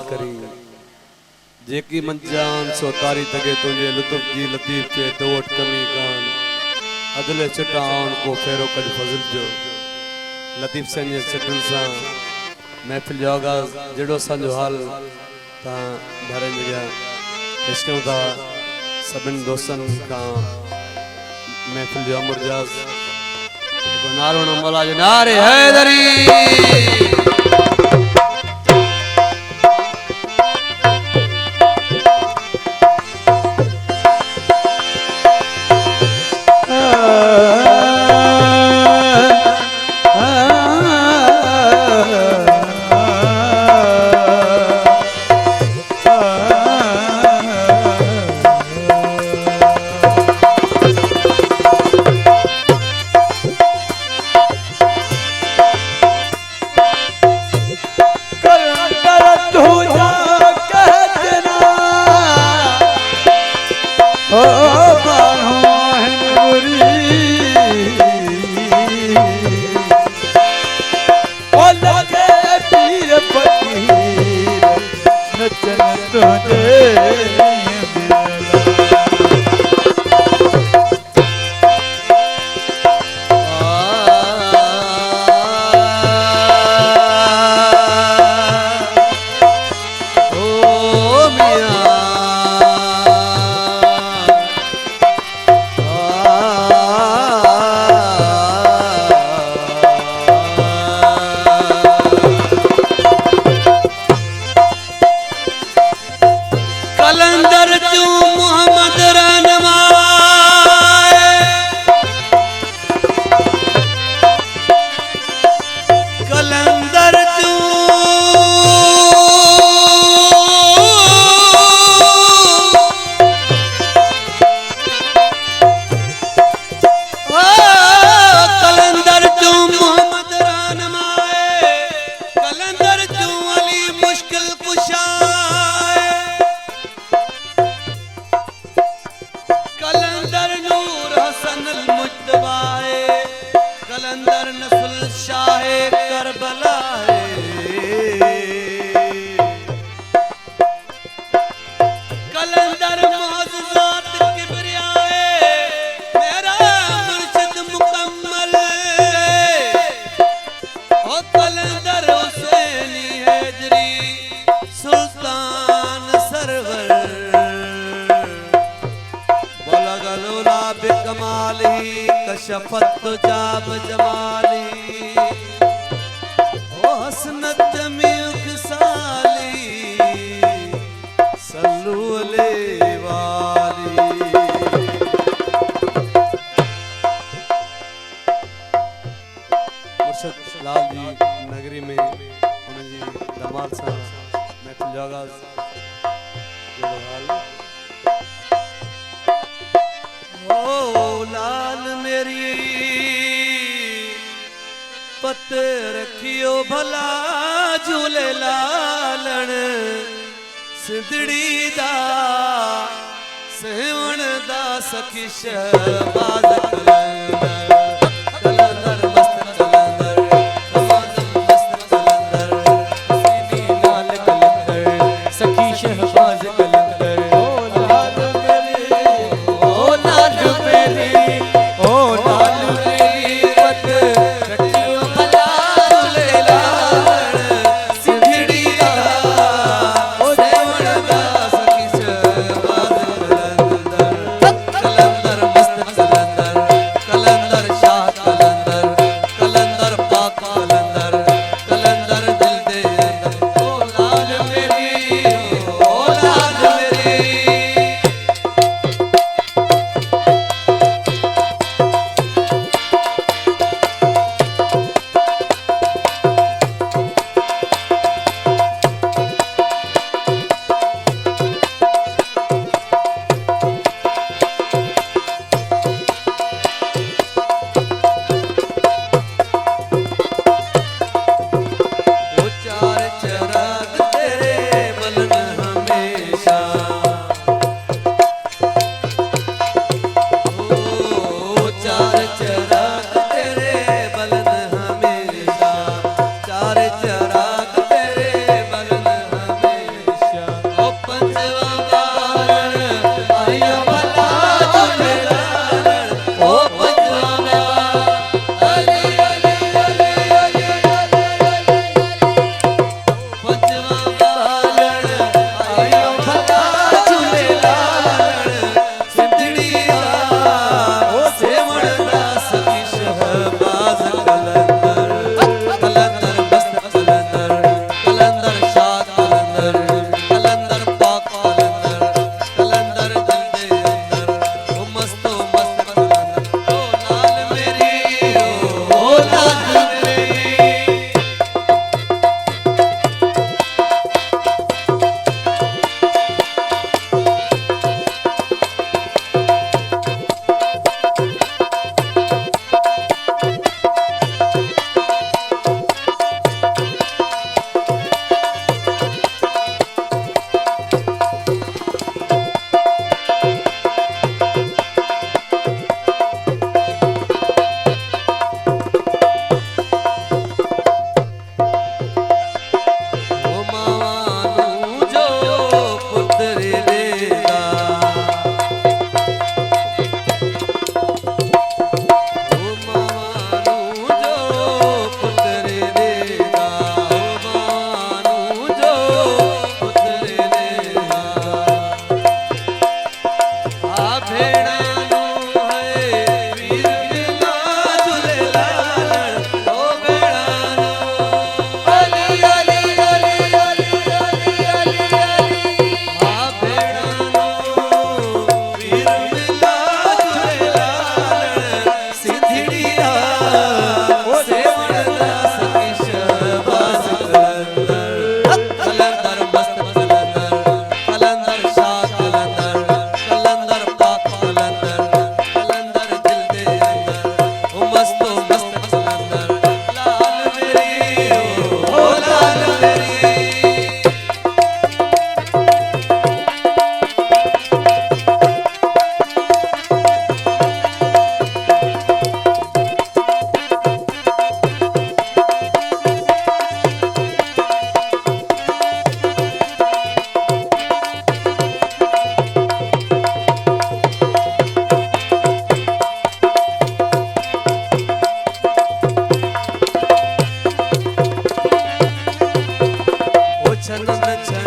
करी जेकी मंजान सो तारी तगे तुझे लुत्फ जी लतीफ चे दोट कमी कान अदले चटान को फेरो कज फजल जो लतीफ से ने चटन सा महफिल जोगा जड़ो संजो हाल ता भरे गया इसके उदा सबन दोस्तन का महफिल जो अमरजाज को नारो न मौला जो नारे हैदरी शफत जाब जमाली ओ हसनत जमीक साली सल्लू अलैहि वाली मुर्शद लाल जी नगरी में उन्हें जी दमाद सा महफिल जोगा लाल मेरी पत रखियो भला झूले लालण सिंधड़ी दा सेवण दा सखी शहबाज कलंदर मस्त कलंदर मस्त कलंदर सीनी नाल कलंदर सखी शहबाज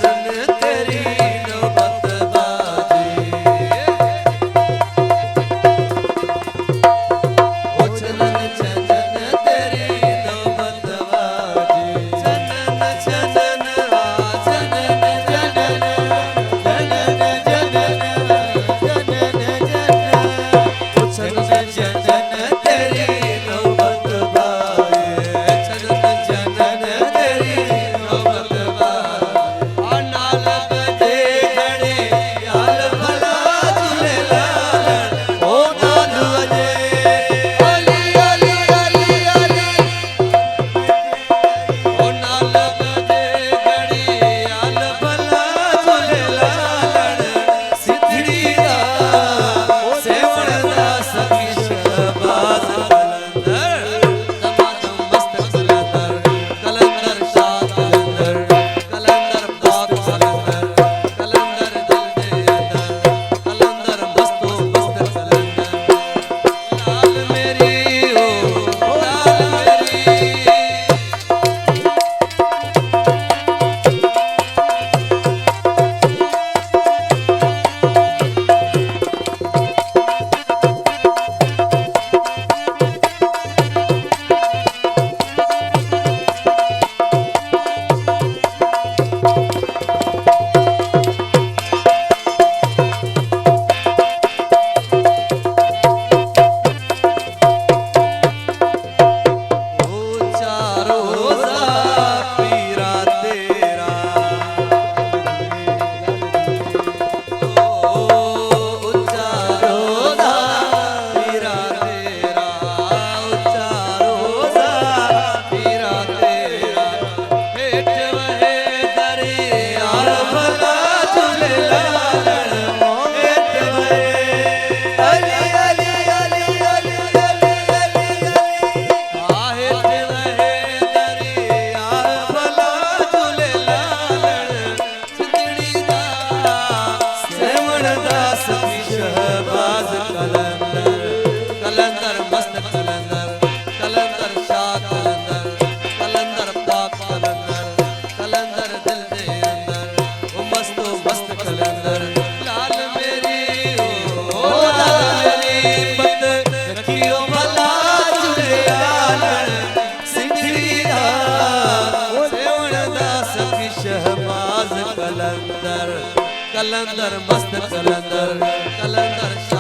चनन तेरी नौबत बाजी ओ चनन चनन तेरी नौबत बाजी चनन चनन आ चनन चनन चनन चनन चनन चनन ओ चनन चनन तेरी नौबत बाजी चनन चनन तेरी नौबत बाजी आ नाल बजे घड़े यार भला झूले लाल ओ नाल बजे अली अली अली अली ओ नाल बजे घड़े यार भला झूले लाल सिद्धड़ी दा सेवण दा सखी शहबाज कलंदर दमादम मस्त कलंदर कलंदर शाह कलंदर कलंदर पाक कलंदर कलंदर दिल दे अंदर कलंदर मस्तो मस्त कलंदर लाल मेरी ओ लाल मेरी ऊंचा रोजा पीरा तेरा ऊंचा रोजा पीरा तेरा ऊंचा रोजा पीरा तेरा पेट वहे दरिया भला झूले लाल पेट वहे अली अली अली अली अली अली आहेट वहे दरिया भला झूले लाल सिद्धड़ी दा सेवण दा सखी शहबाज कलंदर कलंदर मस्त कलंदर कलंदर शाह कलंदर कलंदर पाक कलंदर कलंदर दिल दे अंदर ओ मस्तो मस्त कलंदर लाल मेरी ओ लाल मेरी पत रखियो भला झूले लाल सिद्धड़ी दा सेवण दा सखी शहबाज कलंदर कलंदर मस्त कलंदर कलंदर शाह